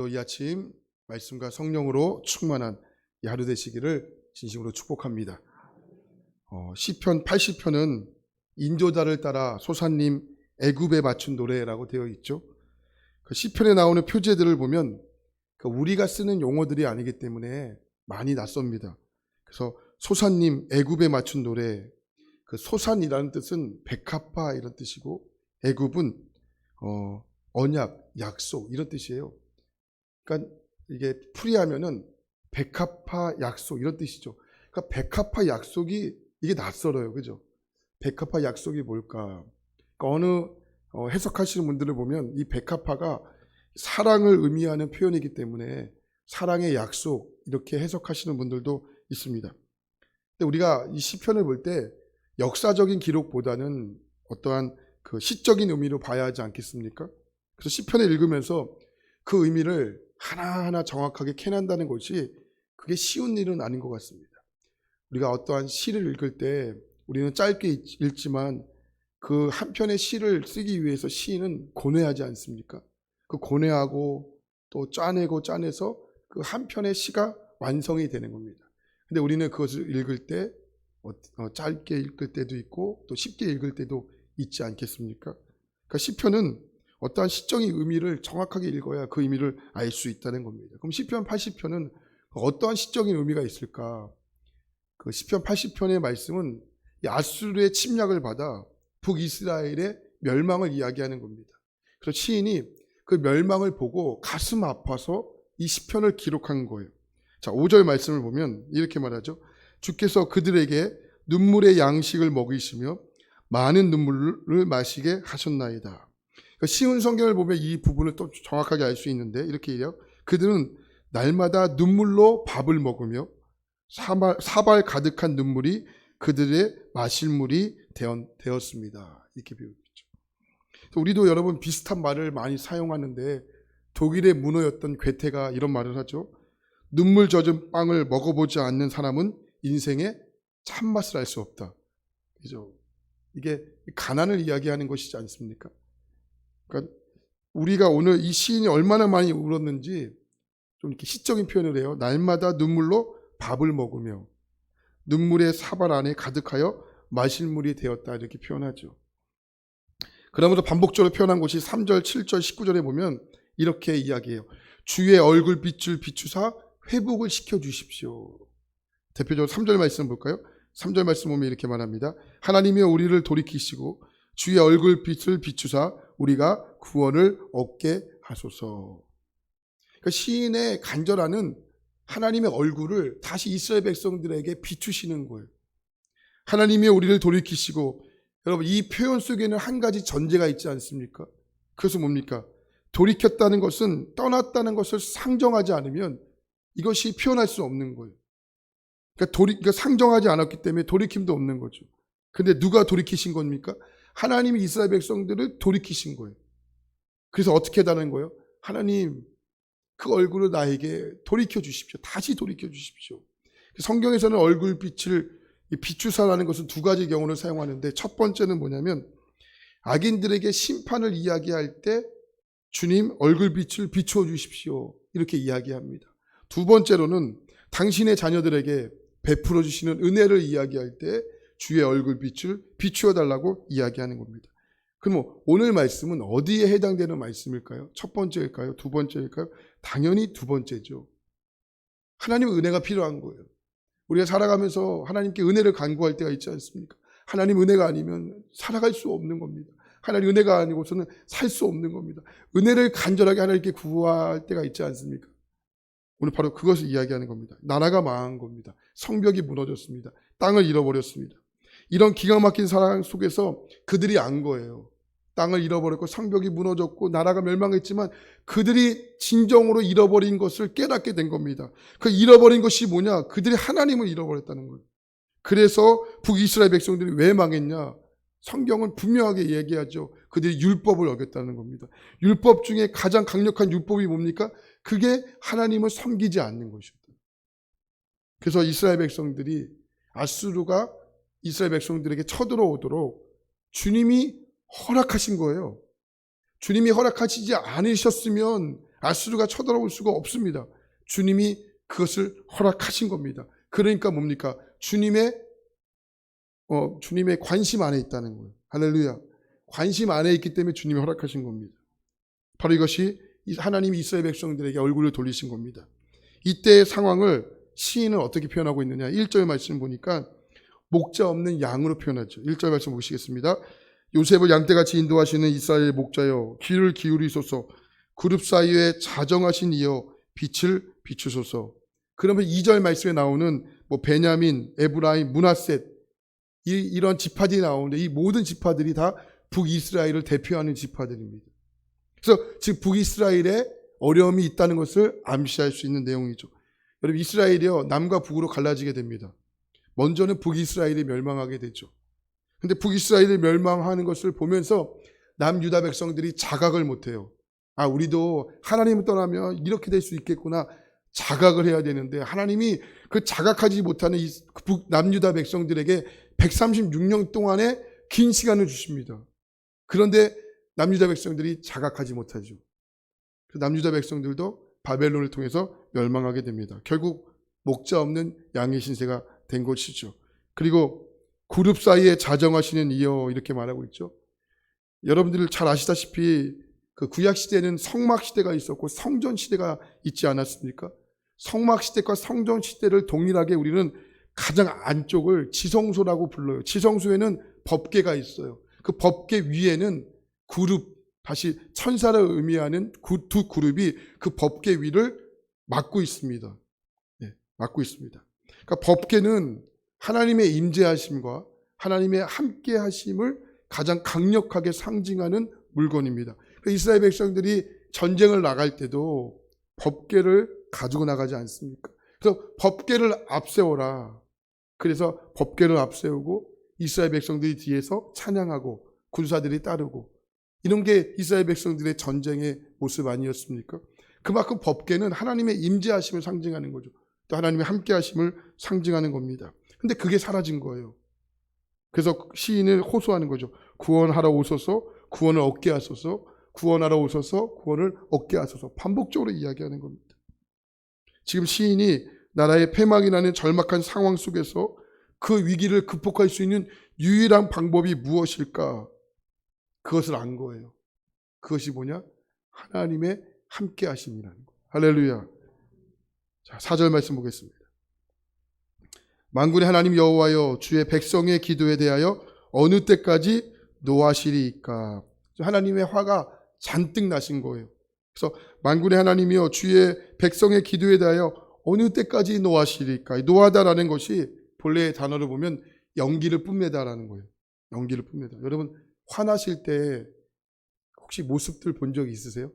이 아침 말씀과 성령으로 충만한 이 하루 되시기를 진심으로 축복합니다. 시편 80편은 인도자를 따라 소사님 애굽에 맞춘 노래라고 되어 있죠. 그 시편에 나오는 표제들을 보면 우리가 쓰는 용어들이 아니기 때문에 많이 낯섭니다. 그래서 소사님 애굽에 맞춘 노래, 그 소산이라는 뜻은 백합화 이런 뜻이고, 애굽은 언약, 약속 이런 뜻이에요. 그러니까 이게 풀이하면은 백합화 약속 이런 뜻이죠. 그러니까 백합화 약속이 이게 낯설어요, 그죠? 백합화 약속이 뭘까? 그러니까 어느 해석하시는 분들을 보면 이 백합화가 사랑을 의미하는 표현이기 때문에 사랑의 약속 이렇게 해석하시는 분들도 있습니다. 근데 우리가 이 시편을 볼 때 역사적인 기록보다는 어떠한 그 시적인 의미로 봐야 하지 않겠습니까? 그래서 시편을 읽으면서 그 의미를 하나하나 정확하게 캐낸다는 것이 그게 쉬운 일은 아닌 것 같습니다. 우리가 어떠한 시를 읽을 때 우리는 짧게 읽지만 그 한 편의 시를 쓰기 위해서 시인은 고뇌하지 않습니까? 그 고뇌하고 또 짜내서 그 한 편의 시가 완성이 되는 겁니다. 근데 우리는 그것을 읽을 때 짧게 읽을 때도 있고 또 쉽게 읽을 때도 있지 않겠습니까? 그러니까 시편은 어떠한 시적인 의미를 정확하게 읽어야 그 의미를 알 수 있다는 겁니다. 그럼 시편 80편은 어떠한 시적인 의미가 있을까? 그 시편 80편의 말씀은 아수르의 침략을 받아 북이스라엘의 멸망을 이야기하는 겁니다. 그래서 시인이 그 멸망을 보고 가슴 아파서 이 시편을 기록한 거예요. 자, 5절 말씀을 보면 이렇게 말하죠. 주께서 그들에게 눈물의 양식을 먹이시며 많은 눈물을 마시게 하셨나이다. 쉬운 성경을 보면 이 부분을 또 정확하게 알 수 있는데 이렇게 얘기해요. 그들은 날마다 눈물로 밥을 먹으며 사발 가득한 눈물이 그들의 마실 물이 되었습니다. 이렇게 배우겠죠. 우리도 여러분 비슷한 말을 많이 사용하는데 독일의 문어였던 괴테가 이런 말을 하죠. 눈물 젖은 빵을 먹어보지 않는 사람은 인생의 참맛을 알 수 없다. 그죠? 이게 가난을 이야기하는 것이지 않습니까? 그러니까 우리가 오늘 이 시인이 얼마나 많이 울었는지 좀 이렇게 시적인 표현을 해요. 날마다 눈물로 밥을 먹으며 눈물의 사발 안에 가득하여 마실 물이 되었다 이렇게 표현하죠. 그러면서 반복적으로 표현한 것이 3절, 7절, 19절에 보면 이렇게 이야기해요. 주의 얼굴빛을 비추사 회복을 시켜주십시오. 대표적으로 3절 말씀 볼까요? 3절 말씀 보면 이렇게 말합니다. 하나님이 우리를 돌이키시고 주의 얼굴빛을 비추사 우리가 구원을 얻게 하소서. 그러니까 시인의 간절함은 하나님의 얼굴을 다시 이스라엘 백성들에게 비추시는 거예요. 하나님이 우리를 돌이키시고, 여러분 이 표현 속에는 한 가지 전제가 있지 않습니까? 그것은 뭡니까? 돌이켰다는 것은 떠났다는 것을 상정하지 않으면 이것이 표현할 수 없는 거예요. 그러니까 상정하지 않았기 때문에 돌이킴도 없는 거죠. 근데 누가 돌이키신 겁니까? 하나님이 이스라엘 백성들을 돌이키신 거예요. 그래서 어떻게 해달라는 거예요? 하나님 그 얼굴을 나에게 돌이켜 주십시오. 다시 돌이켜 주십시오. 성경에서는 얼굴빛을 비추사라는 것은 두 가지 경우를 사용하는데 첫 번째는 뭐냐면 악인들에게 심판을 이야기할 때 주님 얼굴빛을 비추어 주십시오. 이렇게 이야기합니다. 두 번째로는 당신의 자녀들에게 베풀어 주시는 은혜를 이야기할 때 주의 얼굴빛을 비추어 달라고 이야기하는 겁니다. 그럼 오늘 말씀은 어디에 해당되는 말씀일까요? 첫 번째일까요? 두 번째일까요? 당연히 두 번째죠. 하나님의 은혜가 필요한 거예요. 우리가 살아가면서 하나님께 은혜를 간구할 때가 있지 않습니까? 하나님 은혜가 아니면 살아갈 수 없는 겁니다. 하나님 은혜가 아니고서는 살 수 없는 겁니다. 은혜를 간절하게 하나님께 구할 때가 있지 않습니까? 오늘 바로 그것을 이야기하는 겁니다. 나라가 망한 겁니다. 성벽이 무너졌습니다. 땅을 잃어버렸습니다. 이런 기가 막힌 상황 속에서 그들이 안 거예요. 땅을 잃어버렸고 성벽이 무너졌고 나라가 멸망했지만 그들이 진정으로 잃어버린 것을 깨닫게 된 겁니다. 그 잃어버린 것이 뭐냐? 그들이 하나님을 잃어버렸다는 거예요. 그래서 북이스라엘 백성들이 왜 망했냐? 성경은 분명하게 얘기하죠. 그들이 율법을 어겼다는 겁니다. 율법 중에 가장 강력한 율법이 뭡니까? 그게 하나님을 섬기지 않는 것이었다. 그래서 이스라엘 백성들이 아수르가 이스라엘 백성들에게 쳐들어오도록 주님이 허락하신 거예요. 주님이 허락하시지 않으셨으면 아수르가 쳐들어올 수가 없습니다. 주님이 그것을 허락하신 겁니다. 그러니까 뭡니까? 주님의 관심 안에 있다는 거예요. 할렐루야. 관심 안에 있기 때문에 주님이 허락하신 겁니다. 바로 이것이 하나님이 이스라엘 백성들에게 얼굴을 돌리신 겁니다. 이때의 상황을 시인은 어떻게 표현하고 있느냐. 1절 말씀 보니까 목자 없는 양으로 표현하죠. 1절 말씀 보시겠습니다. 요셉을 양떼같이 인도하시는 이스라엘 목자여 귀를 기울이소서. 그룹 사이에 자정하신 이여 빛을 비추소서. 그러면 2절 말씀에 나오는 베냐민, 에브라임, 므낫셋 이런 지파들이 나오는데 이 모든 지파들이 다 북이스라엘을 대표하는 지파들입니다. 그래서 즉 북이스라엘에 어려움이 있다는 것을 암시할 수 있는 내용이죠. 여러분 이스라엘이요 남과 북으로 갈라지게 됩니다. 먼저는 북이스라엘이 멸망하게 되죠. 근데 북이스라엘이 멸망하는 것을 보면서 남유다 백성들이 자각을 못해요. 아, 우리도 하나님을 떠나면 이렇게 될 수 있겠구나. 자각을 해야 되는데 하나님이 그 자각하지 못하는 이 남유다 백성들에게 136년 동안의 긴 시간을 주십니다. 그런데 남유다 백성들이 자각하지 못하죠. 남유다 백성들도 바벨론을 통해서 멸망하게 됩니다. 결국 목자 없는 양의 신세가 된 것이죠. 그리고 그룹 사이에 자정하시는 이여 이렇게 말하고 있죠. 여러분들 잘 아시다시피 그 구약 시대에는 성막 시대가 있었고 성전 시대가 있지 않았습니까? 성막 시대과 성전 시대를 동일하게 우리는 가장 안쪽을 지성소라고 불러요. 지성소에는 법궤가 있어요. 그 법궤 위에는 그룹, 다시 천사를 의미하는 두 그룹이 그 법궤 위를 막고 있습니다. 네, 막고 있습니다. 그러니까 법궤는 하나님의 임재하심과 하나님의 함께하심을 가장 강력하게 상징하는 물건입니다. 그러니까 이스라엘 백성들이 전쟁을 나갈 때도 법궤를 가지고 나가지 않습니까? 그래서 법궤를 앞세워라. 그래서 법궤를 앞세우고 이스라엘 백성들이 뒤에서 찬양하고 군사들이 따르고 이런 게 이스라엘 백성들의 전쟁의 모습 아니었습니까? 그만큼 법궤는 하나님의 임재하심을 상징하는 거죠. 또 하나님의 함께하심을 상징하는 겁니다. 근데 그게 사라진 거예요. 그래서 시인을 호소하는 거죠. 구원하러 오소서, 구원을 얻게 하소서, 구원하러 오소서, 구원을 얻게 하소서. 반복적으로 이야기하는 겁니다. 지금 시인이 나라의 패망이 나는 절박한 상황 속에서 그 위기를 극복할 수 있는 유일한 방법이 무엇일까? 그것을 안 거예요. 그것이 뭐냐? 하나님의 함께 하심이라는 거예요. 할렐루야. 자, 4절 말씀 보겠습니다. 만군의 하나님 여호와여 주의 백성의 기도에 대하여 어느 때까지 노하시리이까? 하나님의 화가 잔뜩 나신 거예요. 그래서 만군의 하나님이여 주의 백성의 기도에 대하여 어느 때까지 노하시리까? 노하다라는 것이 본래의 단어를 보면 연기를 뿜내다라는 거예요. 연기를 뿜내다. 여러분 화나실 때 혹시 모습들 본 적 있으세요?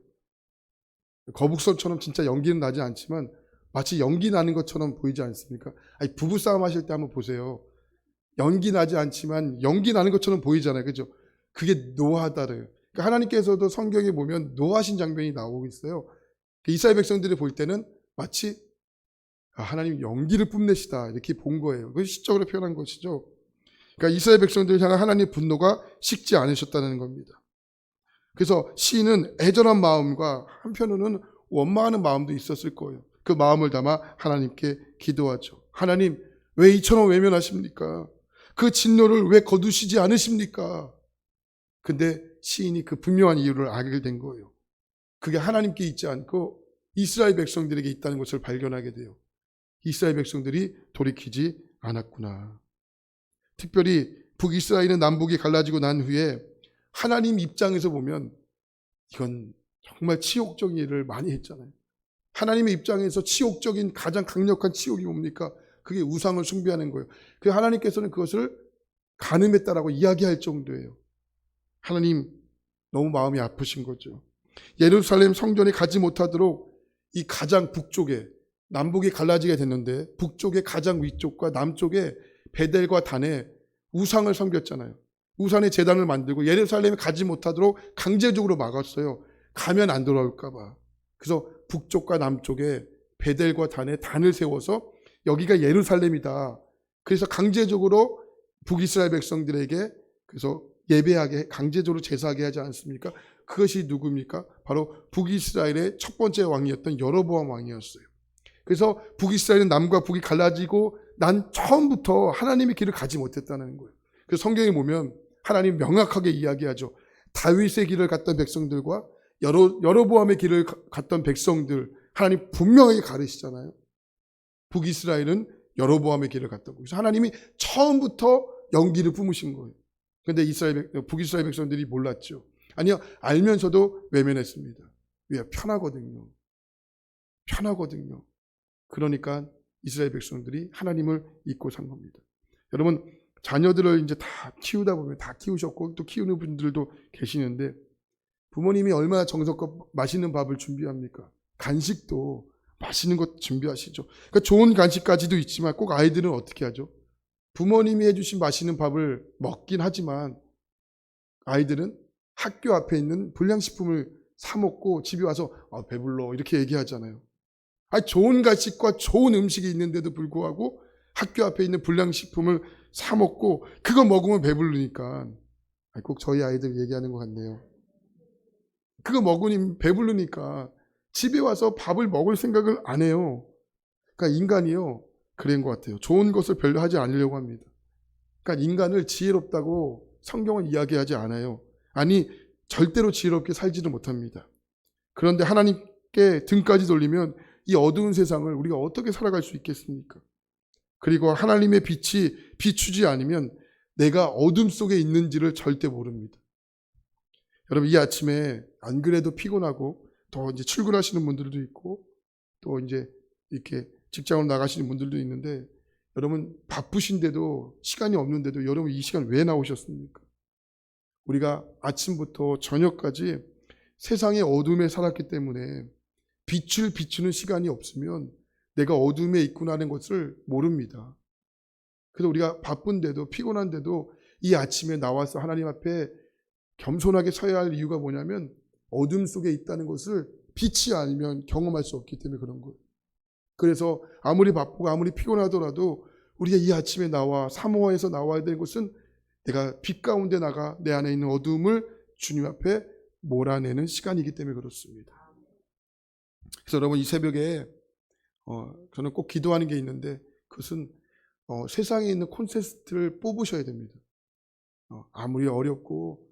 거북선처럼 진짜 연기는 나지 않지만 마치 연기 나는 것처럼 보이지 않습니까? 아니, 부부싸움 하실 때 한번 보세요. 연기 나지 않지만 연기 나는 것처럼 보이잖아요. 그죠? 그게 노하다래요. 그러니까 하나님께서도 성경에 보면 노하신 장면이 나오고 있어요. 이스라엘 백성들이 볼 때는 마치 하나님 연기를 뿜내시다 이렇게 본 거예요. 그것이 시적으로 표현한 것이죠. 그러니까 이스라엘 백성들을 향한 하나님의 분노가 식지 않으셨다는 겁니다. 그래서 시인은 애절한 마음과 한편으로는 원망하는 마음도 있었을 거예요. 그 마음을 담아 하나님께 기도하죠. 하나님 왜 이처럼 외면하십니까? 그 진노를 왜 거두시지 않으십니까? 근데 시인이 그 분명한 이유를 알게 된 거예요. 그게 하나님께 있지 않고 이스라엘 백성들에게 있다는 것을 발견하게 돼요. 이스라엘 백성들이 돌이키지 않았구나. 특별히 북이스라엘은 남북이 갈라지고 난 후에 하나님 입장에서 보면 이건 정말 치욕적인 일을 많이 했잖아요. 하나님의 입장에서 치욕적인 가장 강력한 치욕이 뭡니까? 그게 우상을 숭배하는 거예요. 그 하나님께서는 그것을 간음했다라고 이야기할 정도예요. 하나님 너무 마음이 아프신 거죠. 예루살렘 성전에 가지 못하도록 이 가장 북쪽에 남북이 갈라지게 됐는데 북쪽의 가장 위쪽과 남쪽에 베델과 단에 우상을 섬겼잖아요. 우상의 제단을 만들고 예루살렘에 가지 못하도록 강제적으로 막았어요. 가면 안 돌아올까 봐. 그래서 북쪽과 남쪽에 베델과 단에 단을 세워서 여기가 예루살렘이다. 그래서 강제적으로 북이스라엘 백성들에게 그래서 예배하게 강제적으로 제사하게 하지 않습니까? 그것이 누굽니까? 바로 북이스라엘의 첫 번째 왕이었던 여로보암 왕이었어요. 그래서 북이스라엘은 남과 북이 갈라지고 난 처음부터 하나님의 길을 가지 못했다는 거예요. 그래서 성경에 보면 하나님 명확하게 이야기하죠. 다윗의 길을 갔던 백성들과 여로보암의 길을 갔던 백성들, 하나님 분명하게 가르치잖아요. 북이스라엘은 여로보암의 길을 갔던 거예요. 그래서 하나님이 처음부터 연기를 뿜으신 거예요. 그런데 북이스라엘 백성들이 몰랐죠. 아니요, 알면서도 외면했습니다. 왜? 편하거든요. 편하거든요. 그러니까 이스라엘 백성들이 하나님을 잊고 산 겁니다. 여러분, 자녀들을 이제 다 키우다 보면 다 키우셨고 또 키우는 분들도 계시는데 부모님이 얼마나 정성껏 맛있는 밥을 준비합니까? 간식도 맛있는 것 준비하시죠. 그러니까 좋은 간식까지도 있지만 꼭 아이들은 어떻게 하죠? 부모님이 해주신 맛있는 밥을 먹긴 하지만 아이들은 학교 앞에 있는 불량식품을 사 먹고 집에 와서 배불러 이렇게 얘기하잖아요. 좋은 간식과 좋은 음식이 있는데도 불구하고 학교 앞에 있는 불량식품을 사 먹고 그거 먹으면 배부르니까 꼭 저희 아이들 얘기하는 것 같네요. 그거 먹으니 배부르니까 집에 와서 밥을 먹을 생각을 안 해요. 그러니까 인간이요. 그런 것 같아요. 좋은 것을 별로 하지 않으려고 합니다. 그러니까 인간을 지혜롭다고 성경은 이야기하지 않아요. 아니, 절대로 지혜롭게 살지를 못합니다. 그런데 하나님께 등까지 돌리면 이 어두운 세상을 우리가 어떻게 살아갈 수 있겠습니까? 그리고 하나님의 빛이 비추지 않으면 내가 어둠 속에 있는지를 절대 모릅니다. 여러분, 이 아침에 안 그래도 피곤하고 더 이제 출근하시는 분들도 있고 또 이제 이렇게 직장으로 나가시는 분들도 있는데 여러분 바쁘신데도 시간이 없는데도 여러분 이 시간 왜 나오셨습니까? 우리가 아침부터 저녁까지 세상의 어둠에 살았기 때문에 빛을 비추는 시간이 없으면 내가 어둠에 있구나라는 것을 모릅니다. 그래서 우리가 바쁜데도 피곤한데도 이 아침에 나와서 하나님 앞에 겸손하게 서야 할 이유가 뭐냐면 어둠 속에 있다는 것을 빛이 아니면 경험할 수 없기 때문에 그런 거예요. 그래서 아무리 바쁘고 아무리 피곤하더라도 우리가 이 아침에 나와 사모하에서 나와야 되는 것은 내가 빛 가운데 나가 내 안에 있는 어둠을 주님 앞에 몰아내는 시간이기 때문에 그렇습니다. 그래서 여러분 이 새벽에 저는 꼭 기도하는 게 있는데 그것은 세상에 있는 콘셉트를 뽑으셔야 됩니다. 아무리 어렵고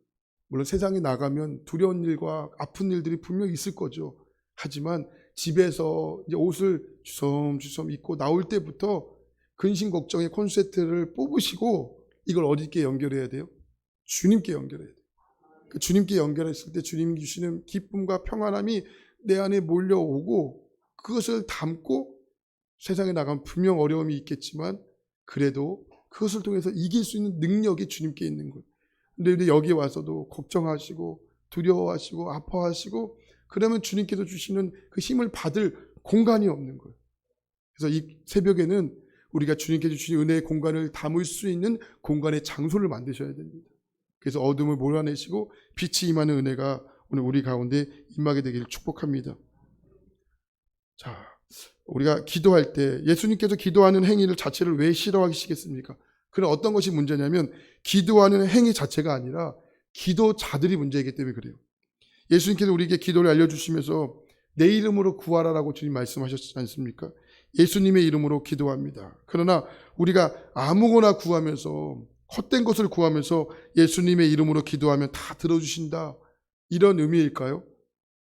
물론 세상에 나가면 두려운 일과 아픈 일들이 분명히 있을 거죠. 하지만 집에서 이제 옷을 주섬주섬 입고 나올 때부터 근심 걱정의 콘셉트를 뽑으시고 이걸 어디께 연결해야 돼요? 주님께 연결해야 돼요. 그 주님께 연결했을 때 주님이 주시는 기쁨과 평안함이 내 안에 몰려오고 그것을 담고 세상에 나가면 분명 어려움이 있겠지만 그래도 그것을 통해서 이길 수 있는 능력이 주님께 있는 거예요. 근데 여기 와서도 걱정하시고 두려워하시고 아파하시고 그러면 주님께서 주시는 그 힘을 받을 공간이 없는 거예요. 그래서 이 새벽에는 우리가 주님께서 주신 은혜의 공간을 담을 수 있는 공간의 장소를 만드셔야 됩니다. 그래서 어둠을 몰아내시고 빛이 임하는 은혜가 오늘 우리 가운데 임하게 되기를 축복합니다. 자, 우리가 기도할 때 예수님께서 기도하는 행위를 자체를 왜 싫어하시겠습니까? 그런 어떤 것이 문제냐면 기도하는 행위 자체가 아니라 기도자들이 문제이기 때문에 그래요. 예수님께서 우리에게 기도를 알려주시면서 내 이름으로 구하라라고 주님 말씀하셨지 않습니까? 예수님의 이름으로 기도합니다. 그러나 우리가 아무거나 구하면서 헛된 것을 구하면서 예수님의 이름으로 기도하면 다 들어주신다 이런 의미일까요?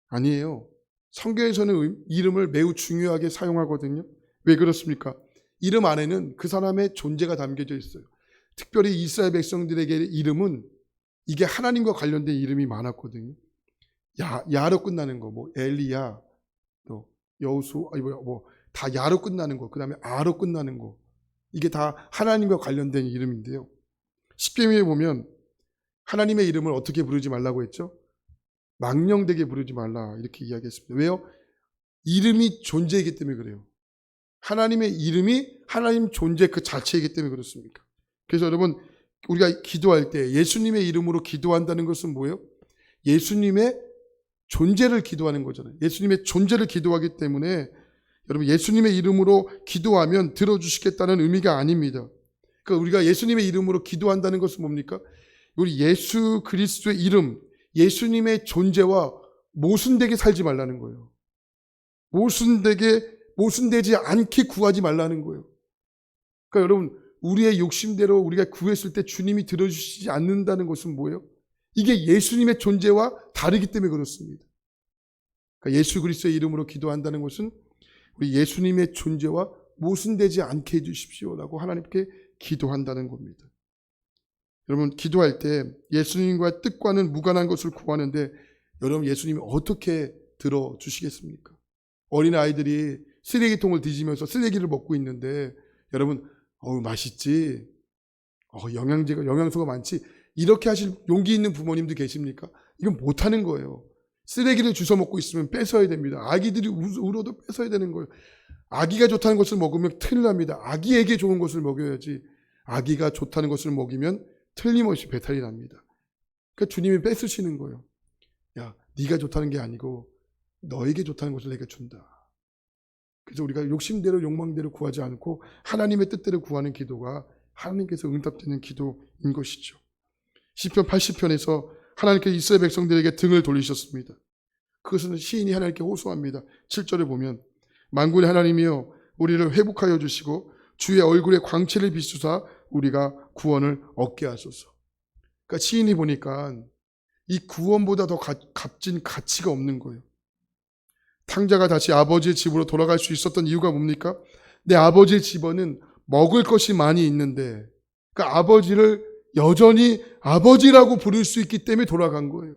아니에요. 성경에서는 이름을 매우 중요하게 사용하거든요. 왜 그렇습니까? 이름 안에는 그 사람의 존재가 담겨져 있어요. 특별히 이스라엘 백성들에게 이름은 이게 하나님과 관련된 이름이 많았거든요. 야로 끝나는 거, 뭐 엘리야, 또 여호수, 다 야로 끝나는 거, 그 다음에 아로 끝나는 거, 이게 다 하나님과 관련된 이름인데요. 십계명에 보면 하나님의 이름을 어떻게 부르지 말라고 했죠? 망령되게 부르지 말라 이렇게 이야기했습니다. 왜요? 이름이 존재이기 때문에 그래요. 하나님의 이름이 하나님 존재 그 자체이기 때문에 그렇습니까? 그래서 여러분 우리가 기도할 때 예수님의 이름으로 기도한다는 것은 뭐예요? 예수님의 존재를 기도하는 거잖아요. 예수님의 존재를 기도하기 때문에 여러분 예수님의 이름으로 기도하면 들어주시겠다는 의미가 아닙니다. 그러니까 우리가 예수님의 이름으로 기도한다는 것은 뭡니까? 우리 예수 그리스도의 이름, 예수님의 존재와 모순되게 살지 말라는 거예요. 모순되지 않게 구하지 말라는 거예요. 그러니까 여러분, 우리의 욕심대로 우리가 구했을 때 주님이 들어주시지 않는다는 것은 뭐예요? 이게 예수님의 존재와 다르기 때문에 그렇습니다. 그러니까 예수 그리스도의 이름으로 기도한다는 것은 우리 예수님의 존재와 모순되지 않게 해주십시오라고 하나님께 기도한다는 겁니다. 여러분, 기도할 때 예수님과 뜻과는 무관한 것을 구하는데 여러분, 예수님이 어떻게 들어주시겠습니까? 어린아이들이 쓰레기통을 뒤지면서 쓰레기를 먹고 있는데 여러분, 맛있지? 영양소가 많지? 이렇게 하실 용기 있는 부모님도 계십니까? 이건 못하는 거예요. 쓰레기를 주워 먹고 있으면 뺏어야 됩니다. 아기들이 울어도 뺏어야 되는 거예요. 아기가 좋다는 것을 먹으면 큰일 납니다. 아기에게 좋은 것을 먹여야지. 아기가 좋다는 것을 먹이면 틀림없이 배탈이 납니다. 그러니까 주님이 뺏으시는 거예요. 야, 네가 좋다는 게 아니고 너에게 좋다는 것을 내가 준다. 그래서 우리가 욕심대로 욕망대로 구하지 않고 하나님의 뜻대로 구하는 기도가 하나님께서 응답되는 기도인 것이죠. 시편 80편에서 하나님께서 이스라엘 백성들에게 등을 돌리셨습니다. 그것은 시인이 하나님께 호소합니다. 7절에 보면 만군의 하나님이여 우리를 회복하여 주시고 주의 얼굴에 광채를 비추사 우리가 구원을 얻게 하소서. 그러니까 시인이 보니까 이 구원보다 더 값진 가치가 없는 거예요. 탕자가 다시 아버지의 집으로 돌아갈 수 있었던 이유가 뭡니까? 내 아버지의 집에는 먹을 것이 많이 있는데 그러니까 아버지를 여전히 아버지라고 부를 수 있기 때문에 돌아간 거예요.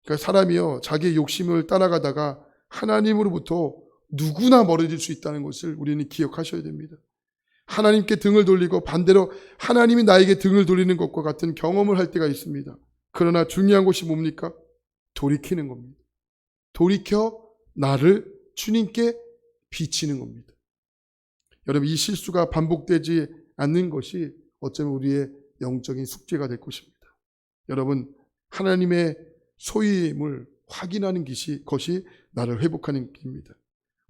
그러니까 사람이요, 자기의 욕심을 따라가다가 하나님으로부터 누구나 멀어질 수 있다는 것을 우리는 기억하셔야 됩니다. 하나님께 등을 돌리고 반대로 하나님이 나에게 등을 돌리는 것과 같은 경험을 할 때가 있습니다. 그러나 중요한 것이 뭡니까? 돌이키는 겁니다. 돌이켜 나를 주님께 비치는 겁니다. 여러분, 이 실수가 반복되지 않는 것이 어쩌면 우리의 영적인 숙제가 될 것입니다. 여러분, 하나님의 소임을 확인하는 것이 나를 회복하는 길입니다.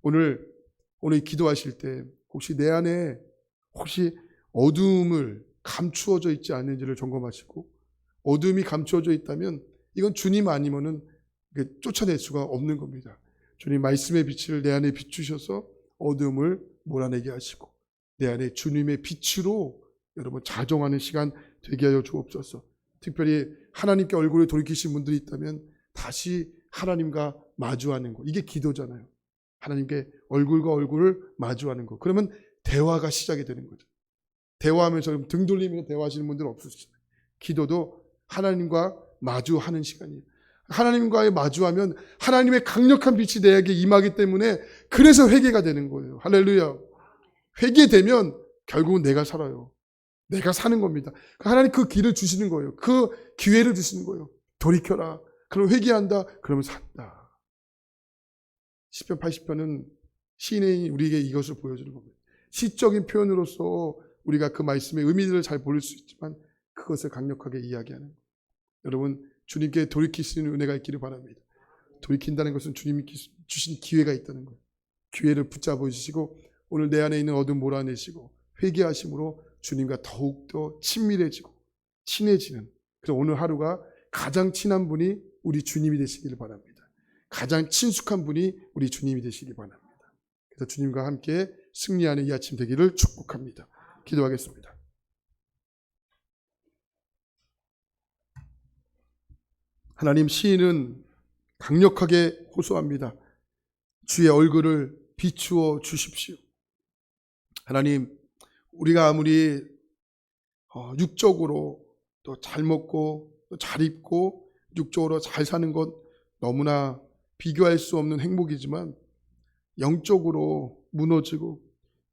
오늘 기도하실 때 혹시 내 안에 어두움을 감추어져 있지 않는지를 점검하시고, 어두움이 감추어져 있다면 이건 주님 아니면은 쫓아낼 수가 없는 겁니다. 주님 말씀의 빛을 내 안에 비추셔서 어두움을 몰아내게 하시고 내 안에 주님의 빛으로 여러분 자정하는 시간 되게 하여 주옵소서. 특별히 하나님께 얼굴을 돌이키신 분들이 있다면 다시 하나님과 마주하는 것, 이게 기도잖아요. 하나님께 얼굴과 얼굴을 마주하는 것. 그러면 대화가 시작이 되는 거죠. 대화하면서 등 돌리면서 대화하시는 분들은 없으시잖아요. 기도도 하나님과 마주하는 시간이에요. 하나님과의 마주하면 하나님의 강력한 빛이 내게 임하기 때문에 그래서 회개가 되는 거예요. 할렐루야. 회개되면 결국은 내가 살아요. 내가 사는 겁니다. 하나님 그 길을 주시는 거예요. 그 기회를 주시는 거예요. 돌이켜라. 그럼 회개한다. 그러면 산다. 시편 80편은 시인이 우리에게 이것을 보여주는 겁니다. 시적인 표현으로서 우리가 그 말씀의 의미들을 잘 모를 수 있지만 그것을 강력하게 이야기하는 거예요. 여러분, 주님께 돌이킬 수 있는 은혜가 있기를 바랍니다. 돌이킨다는 것은 주님이 주신 기회가 있다는 거예요. 기회를 붙잡아 주시고 오늘 내 안에 있는 어둠 몰아내시고 회개하심으로 주님과 더욱더 친밀해지고 친해지는, 그래서 오늘 하루가 가장 친한 분이 우리 주님이 되시기를 바랍니다. 가장 친숙한 분이 우리 주님이 되시기 바랍니다. 그래서 주님과 함께 승리하는 이 아침 되기를 축복합니다. 기도하겠습니다. 하나님, 시인은 강력하게 호소합니다. 주의 얼굴을 비추어 주십시오. 하나님, 우리가 아무리 육적으로 또 잘 먹고 또 잘 입고 육적으로 잘 사는 것 너무나 비교할 수 없는 행복이지만 영적으로 무너지고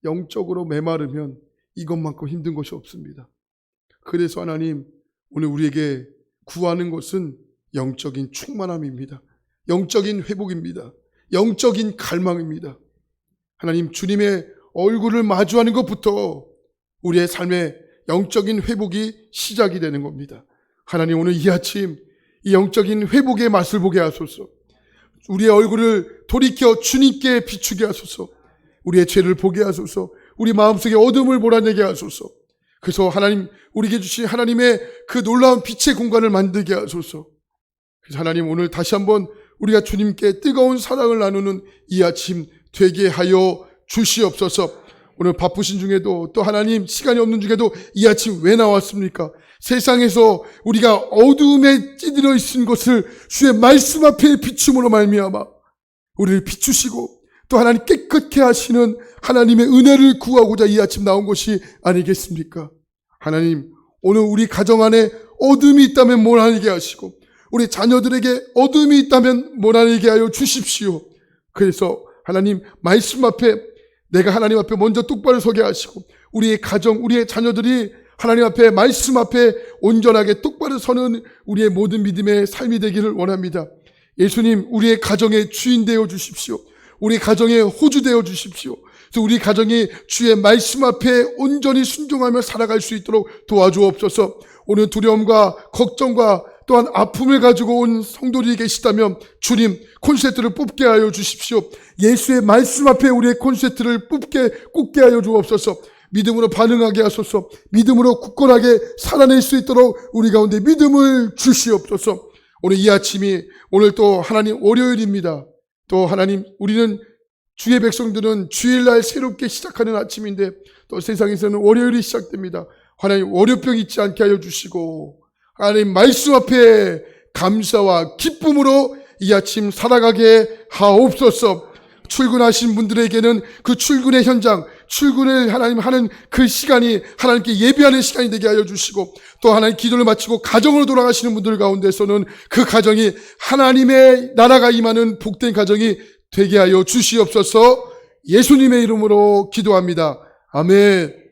영적으로 메마르면 이것만큼 힘든 것이 없습니다. 그래서 하나님, 오늘 우리에게 구하는 것은 영적인 충만함입니다. 영적인 회복입니다. 영적인 갈망입니다. 하나님, 주님의 얼굴을 마주하는 것부터 우리의 삶의 영적인 회복이 시작이 되는 겁니다. 하나님, 오늘 이 아침 이 영적인 회복의 맛을 보게 하소서. 우리의 얼굴을 돌이켜 주님께 비추게 하소서. 우리의 죄를 보게 하소서. 우리 마음속에 어둠을 몰아내게 하소서. 그래서 하나님, 우리에게 주신 하나님의 그 놀라운 빛의 공간을 만들게 하소서. 그래서 하나님, 오늘 다시 한번 우리가 주님께 뜨거운 사랑을 나누는 이 아침 되게 하여 주시옵소서. 오늘 바쁘신 중에도 또 하나님 시간이 없는 중에도 이 아침 왜 나왔습니까? 세상에서 우리가 어두움에 찌들어 있는 것을 주의 말씀 앞에 비춤으로 말미암아 우리를 비추시고 또 하나님 깨끗게 하시는 하나님의 은혜를 구하고자 이 아침 나온 것이 아니겠습니까? 하나님, 오늘 우리 가정 안에 어둠이 있다면 몰아내게 하시고 우리 자녀들에게 어둠이 있다면 몰아내게 하여 주십시오. 그래서 하나님 말씀 앞에 내가 하나님 앞에 먼저 똑바로 서게 하시고 우리의 가정, 우리의 자녀들이 하나님 앞에 말씀 앞에 온전하게 똑바로 서는 우리의 모든 믿음의 삶이 되기를 원합니다. 예수님, 우리의 가정의 주인 되어 주십시오. 우리 가정의 호주 되어 주십시오. 그래서 우리 가정이 주의 말씀 앞에 온전히 순종하며 살아갈 수 있도록 도와주옵소서. 오늘 두려움과 걱정과 또한 아픔을 가지고 온 성도들이 계시다면 주님, 콘센트를 뽑게 하여 주십시오. 예수의 말씀 앞에 우리의 콘센트를 꽂게 하여 주옵소서. 믿음으로 반응하게 하소서. 믿음으로 굳건하게 살아낼 수 있도록 우리 가운데 믿음을 주시옵소서. 오늘 이 아침이 오늘 또 하나님 월요일입니다. 또 하나님, 우리는 주의 백성들은 주일날 새롭게 시작하는 아침인데 또 세상에서는 월요일이 시작됩니다. 하나님, 월요병 잊지 않게 하여 주시고 하나님 말씀 앞에 감사와 기쁨으로 이 아침 살아가게 하옵소서. 출근하신 분들에게는 그 출근의 현장, 출근을 하나님 하는 그 시간이 하나님께 예배하는 시간이 되게 하여 주시고 또 하나님 기도를 마치고 가정으로 돌아가시는 분들 가운데서는 그 가정이 하나님의 나라가 임하는 복된 가정이 되게 하여 주시옵소서. 예수님의 이름으로 기도합니다. 아멘.